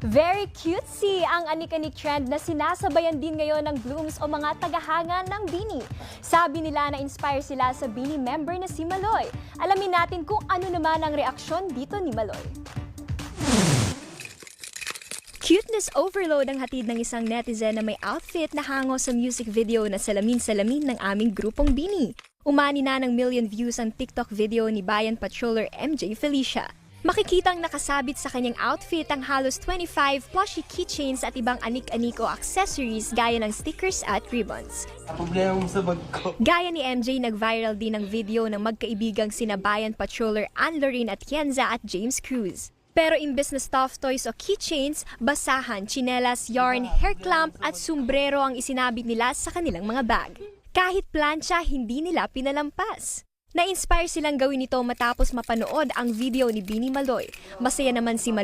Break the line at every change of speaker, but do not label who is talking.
Very cutesy ang anik-anik trend na sinasabayan din ngayon ng blooms o mga tagahanga ng Bini. Sabi nila na inspire sila sa Bini member na si Maloy. Alamin natin kung ano naman ang reaksyon dito ni Maloy. Cuteness overload ang hatid ng isang netizen na may outfit na hango sa music video na Salamin-Salamin ng aming grupong Bini. Umani na ng million views ang TikTok video ni Bayan Patroller MJ Felicia. Makikitang nakasabit sa kanyang outfit ang halos 25 plushie keychains at ibang anik-anik o accessories gaya ng stickers at ribbons.
Problema mo sa bag ko.
Gaya ni MJ, nag-viral din ang video ng magkaibigang sina Bayan Patroller Ann Lorraine Atienza at James Cruz. Pero imbes na stuffed toys o keychains, basahan, tsinelas, yarn, hair clamp at sombrero ang isinabit nila sa kanilang mga bag. Kahit plancha, hindi nila pinalampas. Na-inspire silang gawin ito matapos mapanood ang video ni Bini Maloy. Masaya naman si Maloy